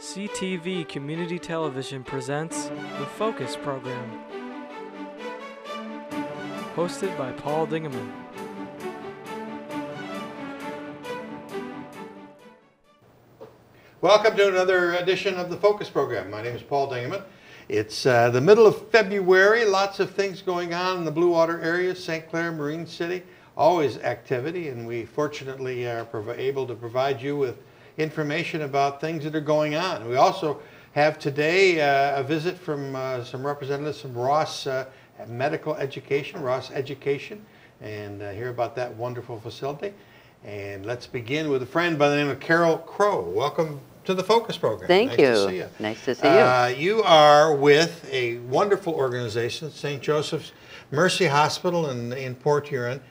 CTV Community Television presents The Focus Program, hosted by Paul Dingeman. Welcome to another edition of The Focus Program. My name is Paul Dingeman. It's the middle of February, lots of things going on in the Blue Water area, St. Clair, Marine City, always activity, and we fortunately are able to provide you with information about things that are going on. We also have today a visit from some representatives from Ross Medical Education, Ross Education, and hear about that wonderful facility. And let's begin with a friend by the name of Crowe. Welcome to the Focus Program. Thank you. Nice to see you. Nice to see you. You are with a wonderful organization, St. Joseph's Mercy Hospital in Port Huron.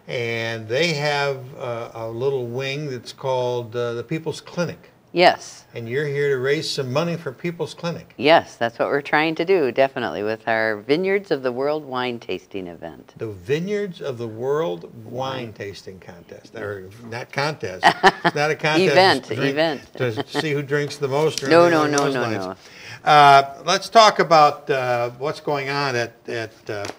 And they have a little wing that's called the People's Clinic. Yes. And you're here to raise some money for People's Clinic. Yes, that's what we're trying to do, definitely, with our Vineyards of the World wine tasting event. The Vineyards of the World wine tasting contest. Or not contest. It's not a contest. Event. To see who drinks the most. Or No. Let's talk about what's going on at the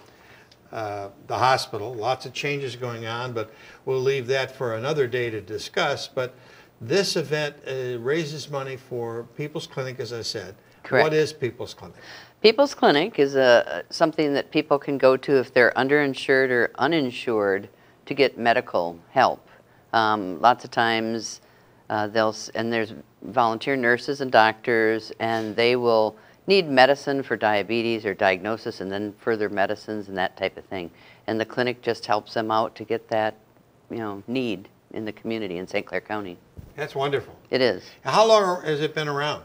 hospital. Lots of changes going on, but we'll leave that for another day to discuss. But this event raises money for People's Clinic, as I said. Correct. What is People's Clinic? People's Clinic is something that people can go to if they're underinsured or uninsured to get medical help. Lots of times there's volunteer nurses and doctors, and they will need medicine for diabetes or diagnosis and then further medicines and that type of thing. And the clinic just helps them out to get that, need in the community in St. Clair County. That's wonderful. It is. How long has it been around?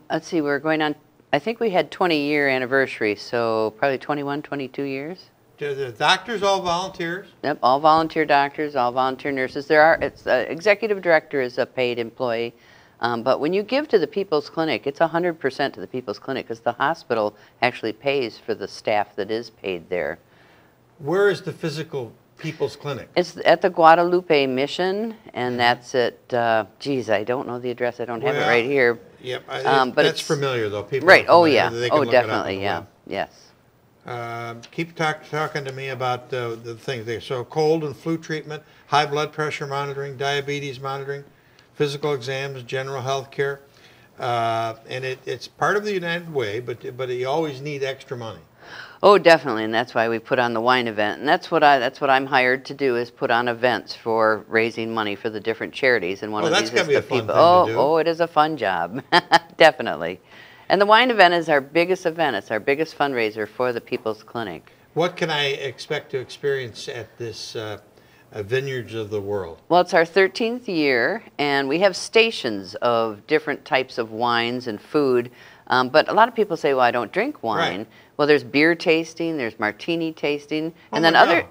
Let's see, we're going on, I think we had 20-year anniversary, so probably 21, 22 years. Do the doctors all volunteers? Yep, all volunteer doctors, all volunteer nurses. Executive director is a paid employee. But when you give to the People's Clinic, it's 100% to the People's Clinic because the hospital actually pays for the staff that is paid there. Where is the physical People's Clinic? It's at the Guadalupe Mission, and that's at, I don't know the address. I don't have it right here. Yep, but that's familiar though. People right, oh yeah, oh definitely, yeah, yes. Keep talking to me about the things there. So cold and flu treatment, high blood pressure monitoring, diabetes monitoring, physical exams, general health care, and it's part of the United Way, but you always need extra money. Oh, definitely, and that's why we put on the wine event, and that's what I'm hired to do, is put on events for raising money for the different charities. And one of these is the people. Oh, it is a fun job, definitely. And the wine event is our biggest event. It's our biggest fundraiser for the People's Clinic. What can I expect to experience at this Vineyards of the World? Well, it's our 13th year, and we have stations of different types of wines and food. But a lot of people say, well, I don't drink wine. Right. Well, there's beer tasting, there's martini tasting, and then and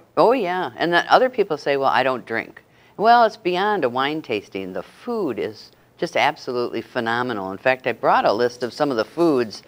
then other people say, well, I don't drink. Well, it's beyond a wine tasting. The food is just absolutely phenomenal. In fact, I brought a list of some of the foods,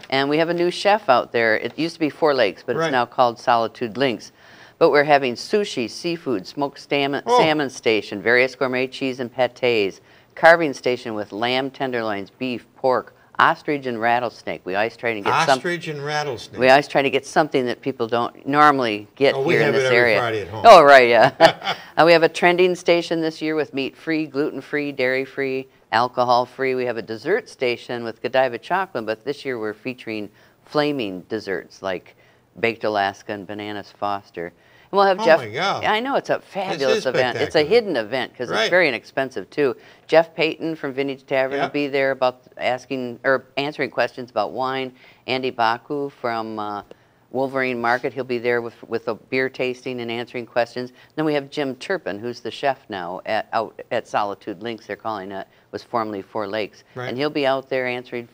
and we have a new chef out there. It used to be Four Lakes, but it's now called Solitude Links. But we're having sushi, seafood, smoked salmon station, various gourmet cheese and pâtés, carving station with lamb tenderloins, beef, pork, ostrich and rattlesnake. We always try to get ostrich and rattlesnake. We always try to get something that people don't normally get here in this area. We have it every Friday at home. Oh, right, yeah. We have a trending station this year with meat-free, gluten-free, dairy-free, alcohol-free. We have a dessert station with Godiva chocolate, but this year we're featuring flaming desserts like baked Alaska and bananas Foster. And we'll have Jeff. My God. I know, it's a fabulous event. It's a hidden event because it's very inexpensive too. Jeff Payton from Vintage Tavern will be there answering questions about wine. Andy Baku from Wolverine Market, he'll be there with a beer tasting and answering questions. Then we have Jim Turpin, who's the chef now out at Solitude Links. They're calling it, was formerly Four Lakes, and he'll be out there answering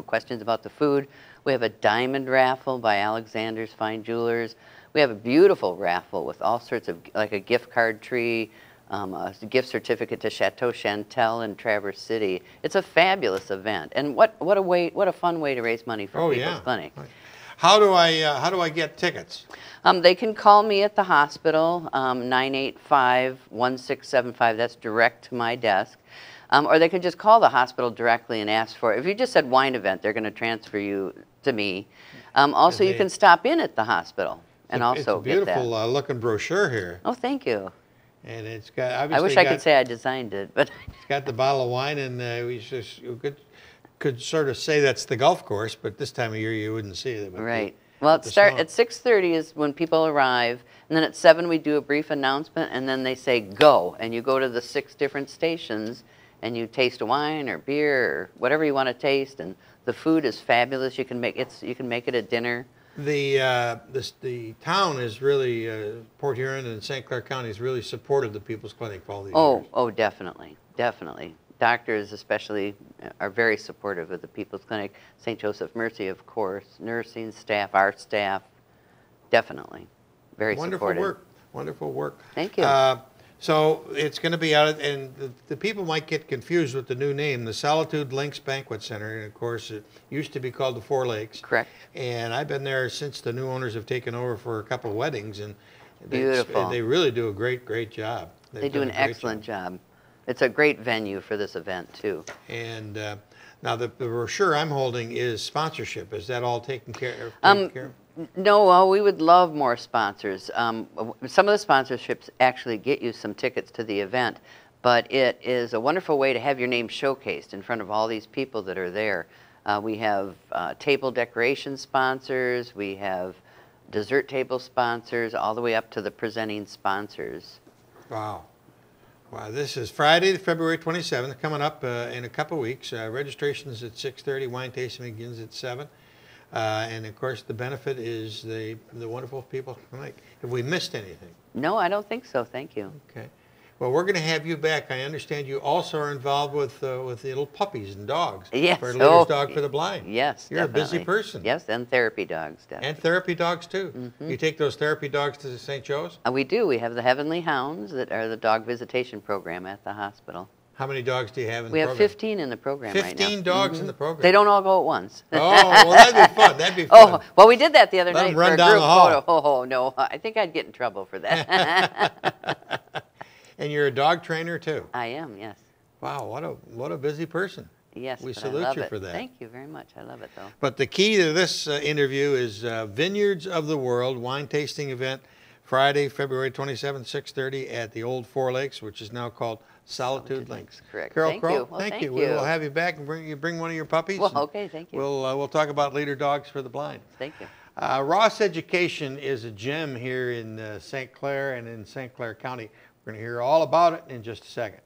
questions about the food. We have a diamond raffle by Alexander's Fine Jewelers. We have a beautiful raffle with all sorts of, like a gift card tree, a gift certificate to Chateau Chantel in Traverse City. It's a fabulous event, and what a fun way to raise money for People's Clinic. How do I get tickets? They can call me at the hospital, 985-1675. That's direct to my desk. Or they could just call the hospital directly and ask for it. If you just said wine event, they're going to transfer you to me. Also, you can stop in at the hospital and also get that. It's a beautiful looking brochure here. Oh, thank you. And it's got, obviously, I wish I could say I designed it, but it's got the bottle of wine, and we could sort of say that's the golf course, but this time of year you wouldn't see it. Right. Well, it start at 6:30 is when people arrive, and then at 7 we do a brief announcement, and then they say go, and you go to the 6 different stations, and you taste a wine or beer or whatever you want to taste, and the food is fabulous. You can make it at dinner. The town is really, Port Huron and St. Clair County is really supported the People's Clinic for all these years. Oh, definitely, definitely. Doctors especially are very supportive of the People's Clinic. St. Joseph Mercy, of course, nursing staff, our staff, definitely very supportive. Wonderful work. Thank you. So it's going to be out, and the people might get confused with the new name, the Solitude Links Banquet Center. And of course, it used to be called the Four Lakes. Correct. And I've been there since the new owners have taken over for a couple of weddings, and beautiful. They really do a great job. They do an excellent job. It's a great venue for this event too. And now the brochure I'm holding is sponsorship. Is that all taken care of? No, well, we would love more sponsors. Some of the sponsorships actually get you some tickets to the event, but it is a wonderful way to have your name showcased in front of all these people that are there. We have table decoration sponsors, we have dessert table sponsors, all the way up to the presenting sponsors. Wow. Wow, this is Friday, February 27th, coming up in a couple weeks. Registration is at 6:30, wine tasting begins at 7. And of course, the benefit is the wonderful people. Have we missed anything? No, I don't think so. Thank you. Okay. Well, we're going to have you back. I understand you also are involved with the little puppies and dogs. Yes. For Leader's Dog for the Blind. Yes, You're definitely. a busy person. Yes, and therapy dogs, definitely. And therapy dogs, too. Mm-hmm. You take those therapy dogs to St. Joe's? We do. We have the Heavenly Hounds that are the dog visitation program at the hospital. How many dogs do you have in the program? We have 15 in the program right now. 15 dogs in the program? They don't all go at once. Oh, well, that'd be fun. That'd be fun. Oh, well, we did that the other Let night them run for a down group the hall. photo. Oh, no, I think I'd get in trouble for that. And you're a dog trainer, too? I am, yes. Wow, what a busy person. Yes, we but salute I love you it. for that. Thank you very much. I love it, though. But the key to this interview is Vineyards of the World wine tasting event, Friday, February 27th, 6:30 at the old Four Lakes, which is now called Solitude Links. Correct. Carol Thank Crowe, you. Well, thank you. We will have you back and bring one of your puppies. Well, okay, thank you. We'll talk about Leader Dogs for the Blind. Thank you. Ross Education is a gem here in St. Clair and in St. Clair County. We're going to hear all about it in just a second.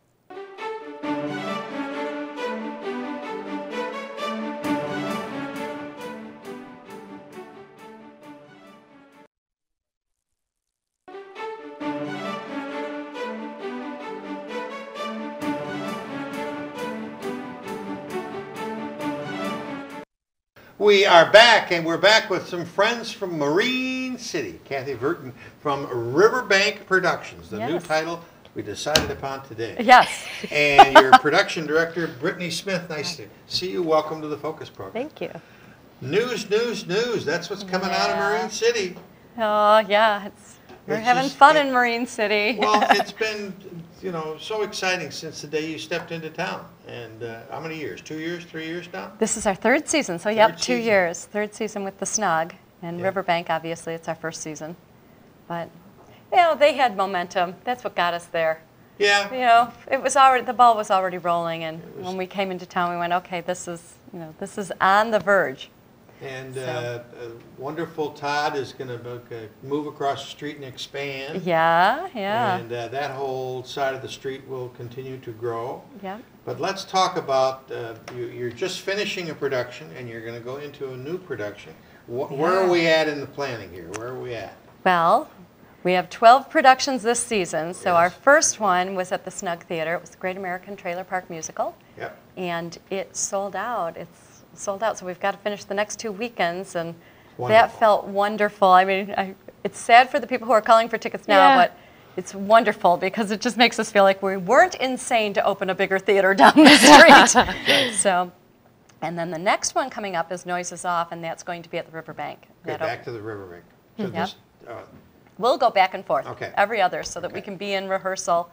We are back, and we're back with some friends from Marine City. Kathy Vertin from Riverbank Productions, the new title we decided upon today. Yes. And your production director, Brittany Smith. Nice to see you. Welcome to the Focus Program. Thank you. News, news, news. That's what's coming out of Marine City. Oh, yeah. We're having fun in Marine City. Well, it's been, so exciting since the day you stepped into town. And how many years? 2 years, 3 years now? This is our third season, so yep, 2 years. Third season with the Snug. And Riverbank, obviously, it's our first season. But, they had momentum. That's what got us there. Yeah. It was already, the ball was already rolling, and when we came into town, we went, okay, this is on the verge. And wonderful Todd is going to move across the street and expand. Yeah, yeah. And that whole side of the street will continue to grow. Yeah. But let's talk about, you're just finishing a production and you're going to go into a new production. Where are we at in the planning here? Where are we at? Well, we have 12 productions this season. So our first one was at the Snug Theater. It was the Great American Trailer Park Musical. Yep. And it sold out. It's sold out, so we've got to finish the next 2 weekends, and wonderful. That felt wonderful. I mean, it's sad for the people who are calling for tickets now, but it's wonderful because it just makes us feel like we weren't insane to open a bigger theater down the street. So, and then the next one coming up is Noises Off, and that's going to be at the Riverbank. Okay, back to the Riverbank. So we'll go back and forth every every other so that we can be in rehearsal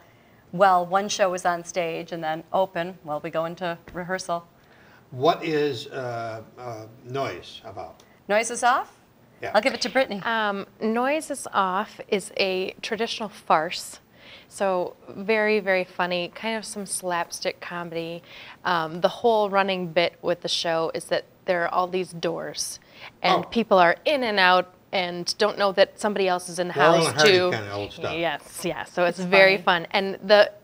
while one show is on stage, and then open while we go into rehearsal. What is Noise about? Noise is off? Yeah. I'll give it to Brittany. Noise is Off is a traditional farce. So very, very funny, kind of some slapstick comedy. The whole running bit with the show is that there are all these doors, and people are in and out and don't know that somebody else is in the house too. Kind of old stuff. Yes, yeah. So it's very fun, and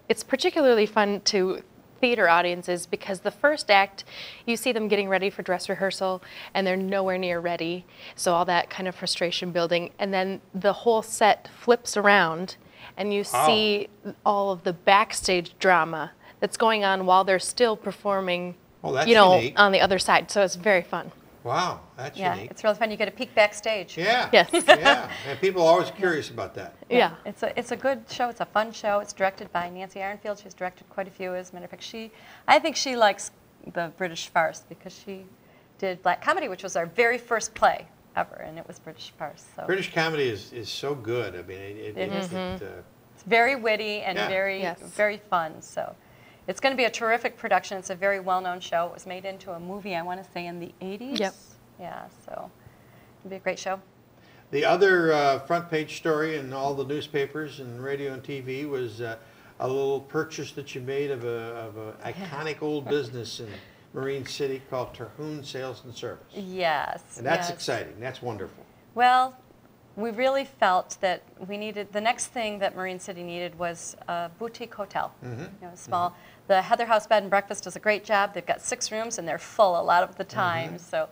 it's particularly fun to theater audiences because the first act, you see them getting ready for dress rehearsal, and they're nowhere near ready. So all that kind of frustration building, and then the whole set flips around, and you see all of the backstage drama that's going on while they're still performing. Oh, that's unique. On the other side. So it's very fun. Wow, that's unique. It's really fun. You get a peek backstage. Yeah. Yes. Yeah, and people are always curious about that. Yeah. It's a good show. It's a fun show. It's directed by Nancy Ironfield. She's directed quite a few. As a matter of fact, I think she likes the British farce because she did Black Comedy, which was our very first play ever, and it was British farce. So British comedy is so good. I mean, it's very witty and very fun. So it's going to be a terrific production. It's a very well-known show. It was made into a movie, I want to say, in the 80s. Yep. Yeah, so it'll be a great show. The other front page story in all the newspapers and radio and TV was a little purchase that you made of a iconic old business in Marine City called Terhune Sales and Service. Yes. And that's exciting. That's wonderful. Well, we really felt that the next thing that Marine City needed was a boutique hotel. Small. The Heather House Bed and Breakfast does a great job. They've got 6 rooms and they're full a lot of the time. So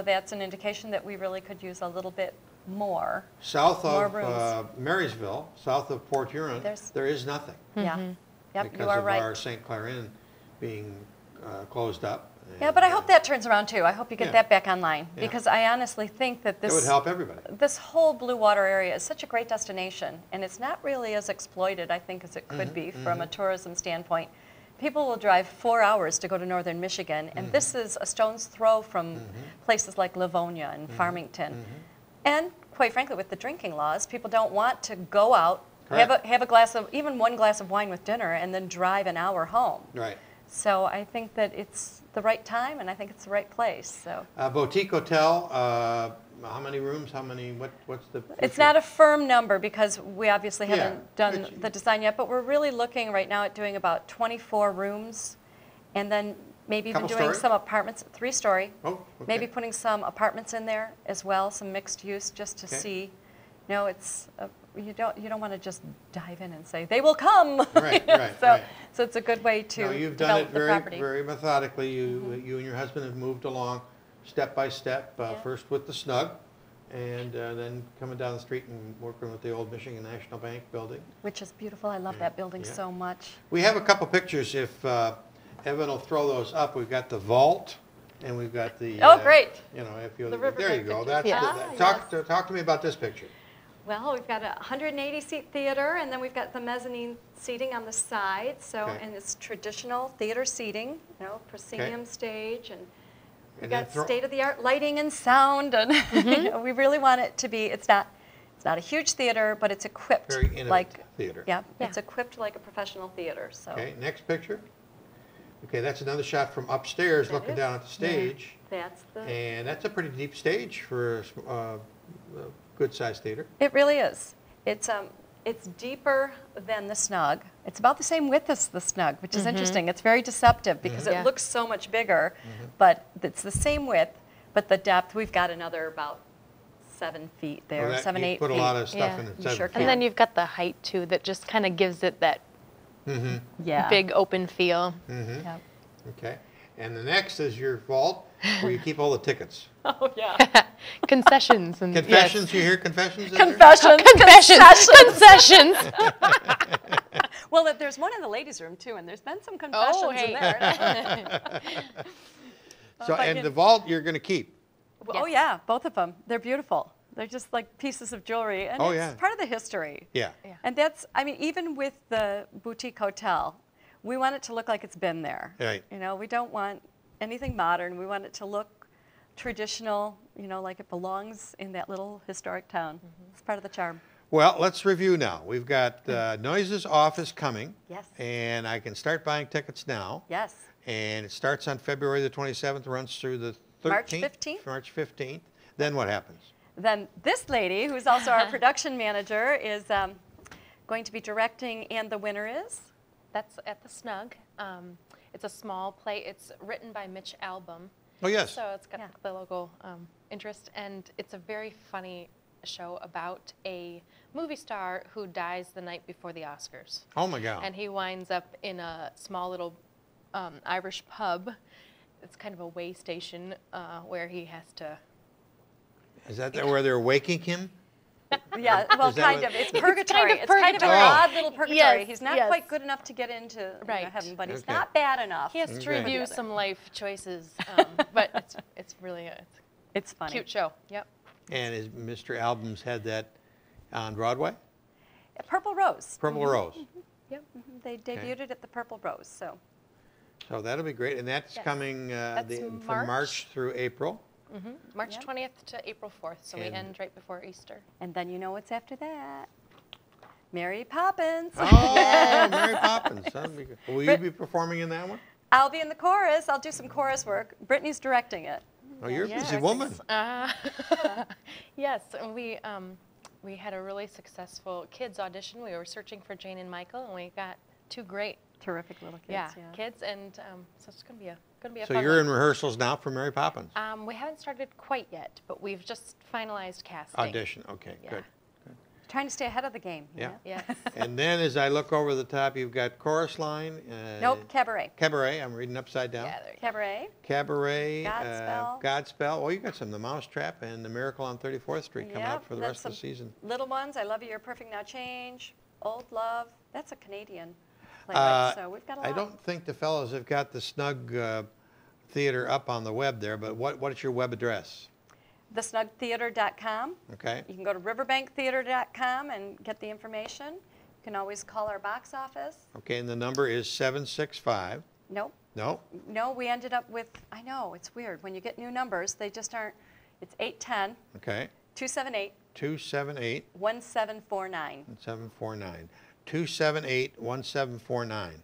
that's an indication that we really could use a little bit more. South of Marysville, south of Port Huron, there is nothing. Yeah. Yep, because you are of right. our St. Clair Inn being closed up. Yeah, but I hope that turns around too. I hope you get that back online because I honestly think that it would help everybody. This whole blue water area is such a great destination, and it's not really as exploited, I think, as it could be from a tourism standpoint. People will drive 4 hours to go to northern Michigan, and this is a stone's throw from places like Livonia and Farmington. And quite frankly, with the drinking laws, people don't want to go out, have a glass of, even one glass of wine with dinner, and then drive an hour home. Right. So I think that it's the right time, and I think it's the right place. So boutique hotel. How many rooms? What's the? It's not a firm number because we obviously haven't done the design yet, but we're really looking right now at doing about 24 rooms, and then maybe even doing some apartments, 3-story. Oh, okay. Maybe putting some apartments in there as well, some mixed use, just to see. No, it's you don't want to just dive in and say they will come. Right, So it's a good way to you've done it property. very methodically. You and your husband have moved along step by step. First with the Snug, and then coming down the street and working with the old Michigan National Bank building, which is beautiful. I love that building so much. We have a couple pictures. If Evan will throw those up, we've got the vault. And we've got the great. If you the there you go. That's talk to me about this picture. Well, we've got a 180-seat theater, and then we've got the mezzanine seating on the side. So, and it's traditional theater seating, proscenium stage, and we've got state-of-the-art lighting and sound, and we really want it to be. It's not a huge theater, but it's equipped very intimate like theater. Yeah, it's equipped like a professional theater. So. Okay, next picture. Okay, that's another shot from upstairs, looking down at the stage. And that's a pretty deep stage for a good-sized theater. It really is. It's deeper than the Snug. It's about the same width as the Snug, which is interesting. It's very deceptive because it looks so much bigger, but it's the same width, but the depth, we've got another about 7 feet there, 7, 8 feet. Put a lot of stuff in it. Sure can. And then you've got the height too that just kind of gives it that big open feel. Yep. Okay. And the next is your vault where you keep all the tickets. Oh, yeah. Concessions. And confessions, you hear confessions in Confessions. Concessions. Well, there's one in the ladies' room, too, and there's been some confessions in there. So, and the vault you're going to keep? Well, oh, yeah, both of them. They're beautiful. They're just like pieces of jewelry, and it's part of the history. Yeah. And that's, even with the boutique hotel, we want it to look like it's been there. Right. We don't want anything modern. We want it to look traditional, like it belongs in that little historic town. It's part of the charm. Well, let's review now. We've got Noises Off is coming. Yes. And I can start buying tickets now. Yes. And it starts on February the 27th, runs through the 13th. March 15th. March 15th. Then what happens? Then this lady, who's also our production manager, is going to be directing And the Winner Is. That's at the Snug. It's a small play. It's written by Mitch Albom. Oh, yes. So it's got the local interest, and it's a very funny show about a movie star who dies the night before the Oscars. Oh, my God. And he winds up in a small little Irish pub. It's kind of a way station where he has to... Is that where they're waking him? Yeah, well, kind of. It's purgatory. It's kind of an purgatory. odd little purgatory. Yes, He's not yes. quite good enough to get into heaven, but he's Okay. not bad enough. He has to Okay. review some life choices, but it's really It's funny. cute show. Yep. And is Mr. Albums had that on Broadway? Purple Rose. Purple Rose. Yep. They debuted it at the Purple Rose, so. So that'll be great. And that's Yes. coming from March. March through April. March Yep. 20th to April 4th, so we And- end right before Easter. And then you know what's after that. Mary Poppins. Oh, Mary Poppins. That'll be good. Will you be performing in that one? I'll be in the chorus. I'll do some chorus work. Brittany's directing it. Oh, you're a Yes. busy woman. Yes, and we had a really successful kids audition. We were searching for Jane and Michael, and we got two great Terrific little kids. kids, and so it's gonna be a So fun you're one. in rehearsals now for Mary Poppins? We haven't started quite yet, but we've just finalized casting. Audition. Okay, Yeah. good. Trying to stay ahead of the game. Yeah. Yes. And then as I look over the top, you've got Chorus Line. Nope, Cabaret. Cabaret. I'm reading upside down. Yeah, there you go. Cabaret. Cabaret. Godspell. Godspell. Well, you got some. The Mousetrap and The Miracle on 34th Street coming up Yep, for the that's rest of the some season. Little ones. I Love You, You're Perfect, Now Change. Old Love. That's a Canadian playwright, so we've got a lot. I don't think the fellows have got the Snug Theater up on the web there, but what is your web address? thesnugtheater.com. Okay. You can go to riverbanktheater.com and get the information. You can always call our box office. Okay, and the number is 765. Nope. No? No, we ended up with, I know, it's weird. When you get new numbers, they just aren't, it's 810 Okay. 278 278 1749. 1749. 278 1749.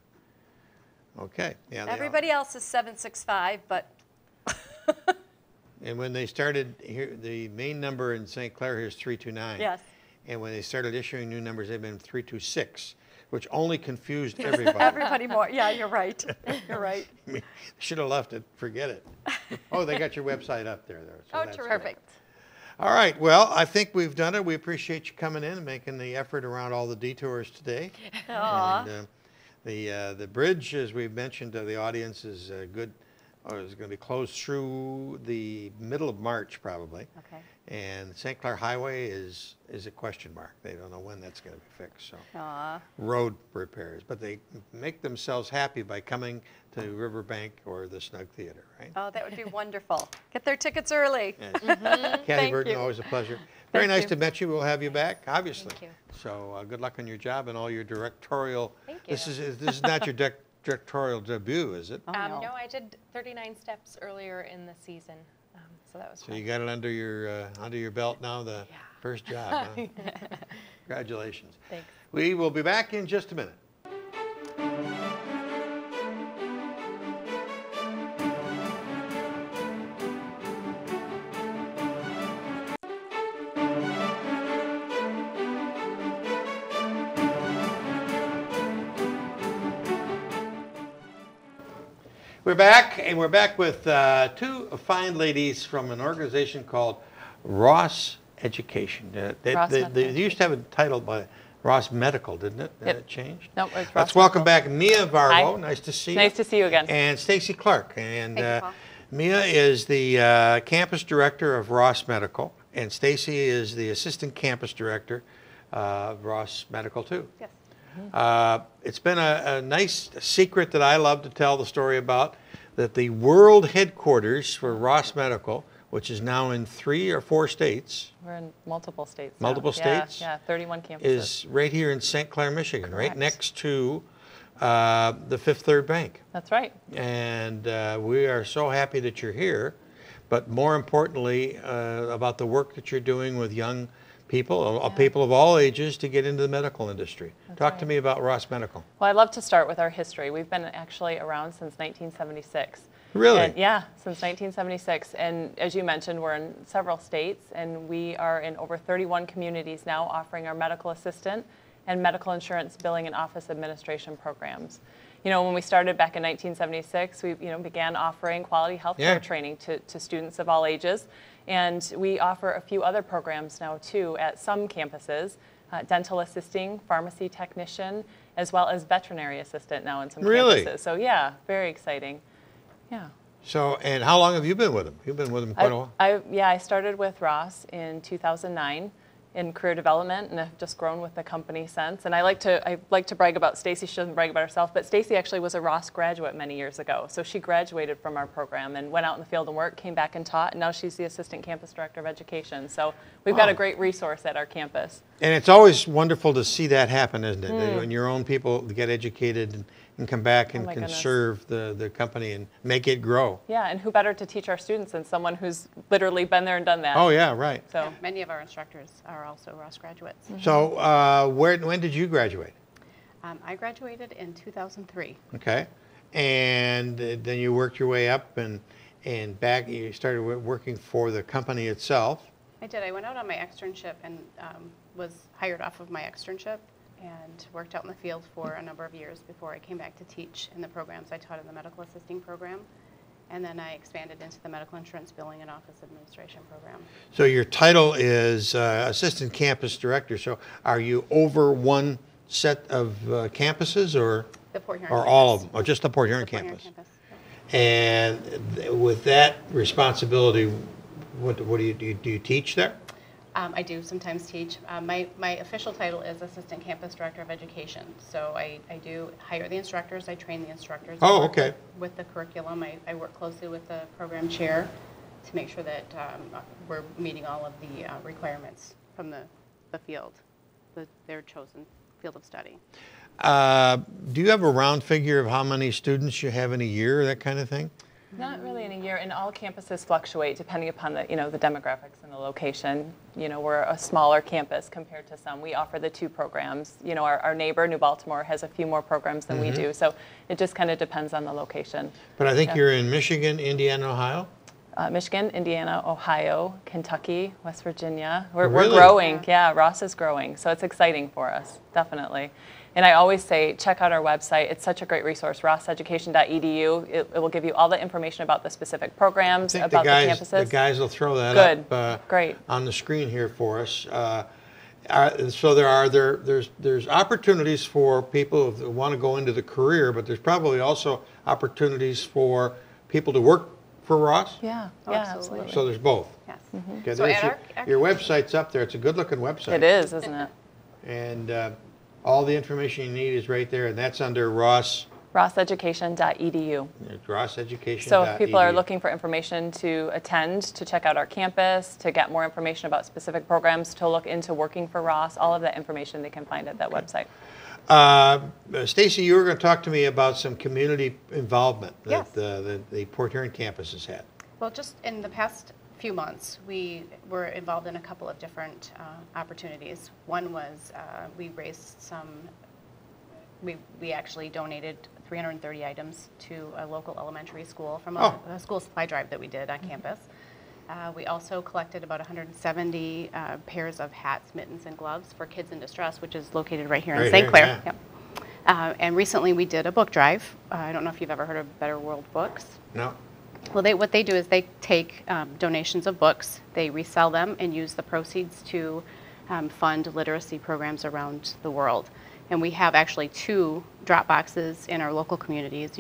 Okay. Yeah. they all- Everybody else is 765, but And when they started here, the main number in St. Clair here is 329. yes. And when they started issuing new numbers, they've been 326, which only confused everybody. Everybody more. Yeah, you're right. You're right. I mean, should have left it. Forget it. Oh, they got your website up there, though. So Oh, that's terrific. great. All right. Well, I think we've done it. We appreciate you coming in and making the effort around all the detours today. Aw. And the bridge, as we've mentioned to the audience, is good. Is going to be closed through the middle of March, probably. Okay. And St. Clair Highway is a question mark. They don't know when that's going to be fixed. So Aw. road repairs, but they make themselves happy by coming to Riverbank or the Snug Theater, right? Oh, that would be wonderful. Get their tickets early. Yes. Kathy Thank Vertin, you. always a pleasure. Very Thank nice you. to meet you. We'll have you back, obviously. Thank you. So good luck on your job and all your directorial. Thank This you. is not your directorial debut, is it? Oh, No, I did 39 steps earlier in the season, so that was So fun. you got it under your belt now, the Yeah. first job. Huh? Congratulations. Thanks. We will be back in just a minute. We're back, and we're back with two fine ladies from an organization called Ross Education. Ross They Medical. used to have it titled by Ross Medical, didn't it? Yep. It changed? Nope, it's Let's Ross welcome Medical. back Mia Varvo. Hi. Nice to see you. Nice to see you again. And Stacy Clark. And Thank you, Paul. Mia is the campus director of Ross Medical, and Stacy is the assistant campus director of Ross Medical too. Yes. It's been a nice secret that I love to tell the story about, that the world headquarters for Ross Medical, which is now in 3 or 4 states, We're in multiple states. now. Multiple Yeah, states? Yeah, 31 campuses. is right here in St. Clair, Michigan, right Correct. next to the Fifth Third Bank. That's right. And we are so happy that you're here, but more importantly, about the work that you're doing with young people of all ages to get into the medical industry. Talk to me about Ross Medical. Well, I'd love to start with our history. We've been actually around since 1976. Really? And, yeah, since 1976. And as you mentioned, we're in several states, and we are in over 31 communities now offering our medical assistant and medical insurance billing and office administration programs. You know, when we started back in 1976, we began offering quality healthcare training to students of all ages. And we offer a few other programs now, too, at some campuses, dental assisting, pharmacy technician, as well as veterinary assistant now in some campuses. So, yeah, very exciting. Yeah. So, and how long have you been with them? You've been with them quite a while. I started with Ross in 2009 in career development, and have just grown with the company since. And I like to brag about Stacy. She doesn't brag about herself, but Stacy actually was a Ross graduate many years ago. So she graduated from our program and went out in the field and worked, came back and taught, and now she's the assistant campus director of education. So we've got a great resource at our campus. And it's always wonderful to see that happen, isn't it? When your own people get educated and come back and can serve the company and make it grow. Yeah, and who better to teach our students than someone who's literally been there and done that. Oh yeah, right. So yeah, many of our instructors are also Ross graduates. So when did you graduate? I graduated in 2003. Okay, and then you worked your way up and back. You started working for the company itself. I did. I went out on my externship and was hired off of my externship and worked out in the field for a number of years before I came back to teach in the programs I taught in the medical assisting program. And then I expanded into the medical insurance billing and office administration program. So your title is Assistant Campus Director. So are you over one set of campuses or all of them? Or just the Port Huron campus? And with that responsibility, what do you teach there? I do sometimes teach. My official title is Assistant Campus Director of Education. So I do hire the instructors, I train the instructors. Oh, okay. With the curriculum, I work closely with the program chair to make sure that we're meeting all of the requirements from the field, their chosen field of study. Do you have a round figure of how many students you have in a year, that kind of thing? Not really in a year, and all campuses fluctuate depending upon the demographics and the location. We're a smaller campus compared to some. We offer the 2 programs. Our neighbor, New Baltimore, has a few more programs than we do, so it just kind of depends on the location. But I think you're in Michigan, Indiana, Ohio? Michigan, Indiana, Ohio, Kentucky, West Virginia. We're Really? growing. Yeah, Ross is growing, so it's exciting for us, definitely. And I always say, check out our website. It's such a great resource, rosseducation.edu. It will give you all the information about the specific programs, about the campuses. The guys will throw that up Great. On the screen here for us. So there's opportunities for people who want to go into the career, but there's probably also opportunities for people to work for Ross? Yeah, absolutely. So there's both. Yes. Okay, So your website's up there. It's a good-looking website. It is, isn't it? And all the information you need is right there, and that's under Ross. rosseducation.edu. Rosseducation.edu. So if people are looking for information to attend, to check out our campus, to get more information about specific programs, to look into working for Ross, all of that information they can find at that website. Stacy, you were going to talk to me about some community involvement that Yes. the Port Huron campus has had. Well, just in the past few months, we were involved in a couple of different opportunities. One was we raised we actually donated 330 items to a local elementary school from a school supply drive that we did on campus. We also collected about 170 pairs of hats, mittens, and gloves for Kids in Distress, which is located right here in St. Clair. Yeah. Yep. And recently we did a book drive. I don't know if you've ever heard of Better World Books. No. Well, what they do is they take donations of books, they resell them, and use the proceeds to fund literacy programs around the world. And we have actually 2 drop boxes in our local communities.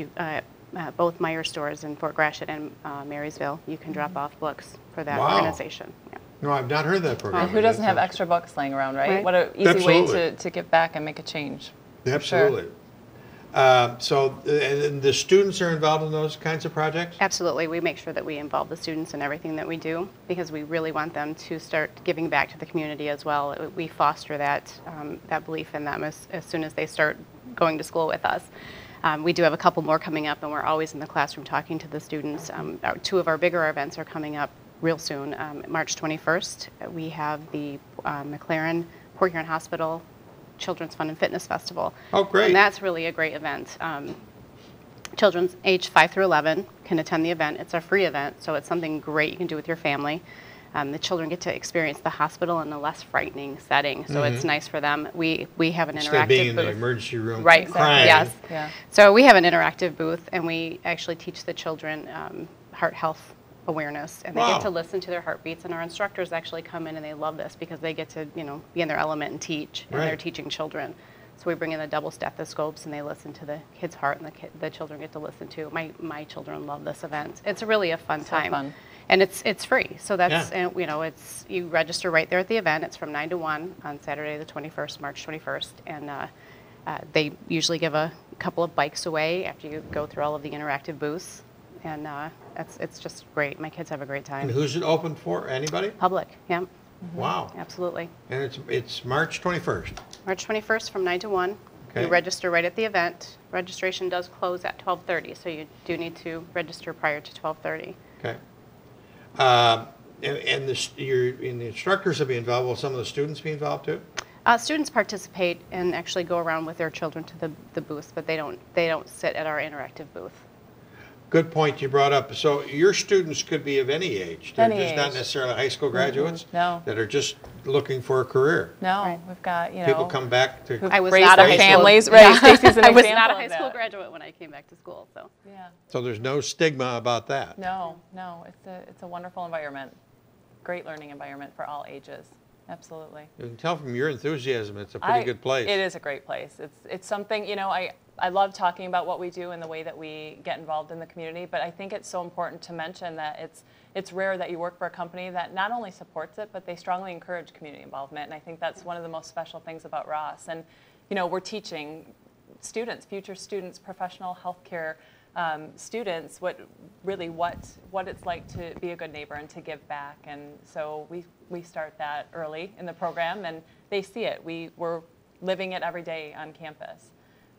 Both Meyer stores in Fort Gratiot and Marysville, you can drop off books for that organization. Yeah. No, I've not heard that program. And who doesn't have extra books laying around, right? What an easy way to give back and make a change. Absolutely. Sure. So the students are involved in those kinds of projects? Absolutely. We make sure that we involve the students in everything that we do because we really want them to start giving back to the community as well. We foster that belief in them as soon as they start going to school with us. We do have a couple more coming up, and we're always in the classroom talking to the students. 2 of our bigger events are coming up real soon. March 21st, we have the McLaren Port Huron Hospital Children's Fun and Fitness Festival. Oh, great. And that's really a great event. Children age 5 through 11 can attend the event. It's a free event, so it's something great you can do with your family. The children get to experience the hospital in a less frightening setting, so it's nice for them. We have an Instead interactive of being in booth. the emergency room Right, crying. yes. Yeah. So we have an interactive booth, and we actually teach the children heart health awareness, and they Wow. get to listen to their heartbeats, and our instructors actually come in and they love this because they get to, be in their element and teach, and they're Right. teaching children. So we bring in the double stethoscopes, and they listen to the kid's heart, and the children get to listen to. My children love this event. It's really a fun time. fun. And it's free, so that's, Yeah. it's, you register right there at the event. It's from 9 to 1 on Saturday the 21st, March 21st, and they usually give a couple of bikes away after you go through all of the interactive booths, and it's just great. My kids have a great time. And who's it open for? Anybody? Public, yeah, Wow. absolutely. And it's March 21st. March 21st from 9 to 1. Okay. You register right at the event. Registration does close at 12:30, so you do need to register prior to 12:30. Okay. And the instructors will be involved. Will some of the students be involved too? Students participate and actually go around with their children to the booths, but they don't sit at our interactive booth. Good point you brought up. So your students could be of any age. They're Any just not age. necessarily high school graduates. No. That are just looking for a career. No, Right. we've got, People come back to. I was raised not their a high school- families, right? Stacy's an I was example not a of high school that. graduate when I came back to school, so. Yeah. So there's no stigma about that. No, it's a wonderful environment. Great learning environment for all ages. Absolutely. You can tell from your enthusiasm, it's a pretty good place. It is a great place. It's something, I love talking about what we do and the way that we get involved in the community, but I think it's so important to mention that it's rare that you work for a company that not only supports it, but they strongly encourage community involvement, and I think that's one of the most special things about Ross. And, we're teaching students, future students, professional healthcare students, what it's like to be a good neighbor and to give back. And so we start that early in the program, and they see it. We're living it every day on campus.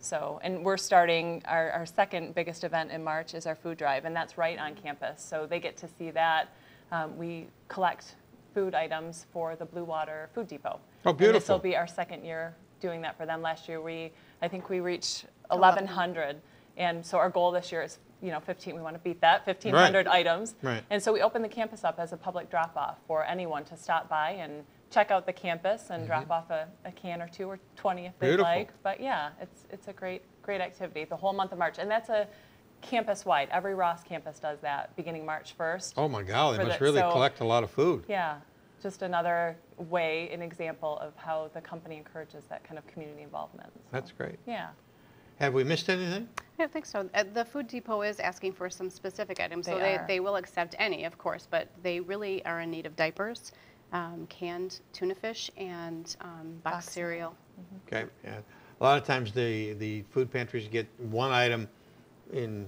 So, and we're starting our second biggest event in March is our food drive, and that's right on campus. So they get to see that. We collect food items for the Blue Water Food Depot. Oh, And this will beautiful. be our second year doing that for them. Last year, I think we reached 1,100. And so our goal this year is, 15, we want to beat that, 1,500 items. Right. And so we open the campus up as a public drop-off for anyone to stop by and check out the campus and drop off a can or two or 20 if they'd Beautiful. like. But yeah, it's a great activity the whole month of March. And that's a campus-wide. Every Ross campus does that beginning March 1st. Oh my God, they For must the- really so- collect a lot of food. Yeah, just another way, an example of how the company encourages that kind of community involvement. So, That's great. Yeah. Have we missed anything? I don't think so. The Food Depot is asking for some specific items, so They are. they will accept any, of course, but they really are in need of diapers, canned tuna fish, and box cereal. Okay. Yeah. A lot of times the food pantries get one item in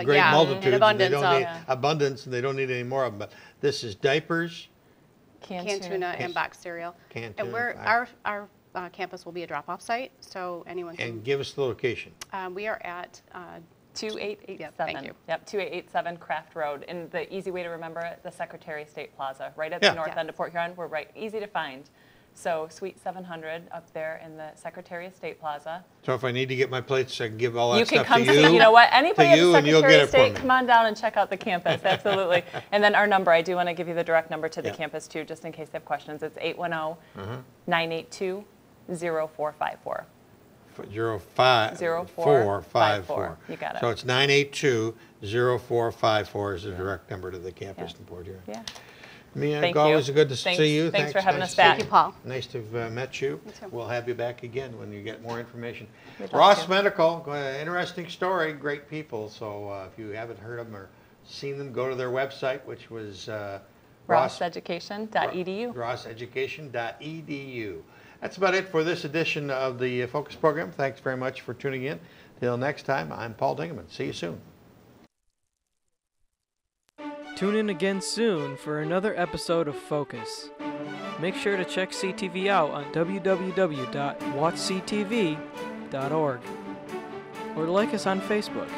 great Yeah, multitudes. in and they abundance don't of need abundance, and they don't need any more of them. But this is diapers, canned tuna and box cereal. canned And tuna, our campus will be a drop-off site, so anyone can. and give us the location. We are at 2887. Yeah, thank you. Yep, 2887 Craft Road. And the easy way to remember it, the Secretary of State Plaza, right at Yeah. the north Yes. end of Port Huron. We're right, easy to find. So Suite 700 up there in the Secretary of State Plaza. So if I need to get my plates, I can give all that You stuff can come to you. see, you know what, anybody to at you, the and you'll Secretary get of it for State, me. come on down and check out the campus, absolutely. And then our number, I do want to give you the direct number to the Yeah. campus too, just in case they have questions. It's 810-982-0454. 0454. You got it. So it's 982-0454 is the direct number to the campus in Port Huron. Yeah. Mia, Thank always you. good to Thanks- see you. thanks for having nice us to back. see Thank you, Paul. Nice to have met you. too. We'll have you back again when you get more information. We'd love Ross to. Medical, interesting story, great people. So if you haven't heard of them or seen them, go to their website, which was rosseducation.edu. rosseducation.edu. That's about it for this edition of the Focus program. Thanks very much for tuning in. Till next time, I'm Paul Dingeman. See you soon. Tune in again soon for another episode of Focus. Make sure to check CTV out on www.watchctv.org or like us on Facebook.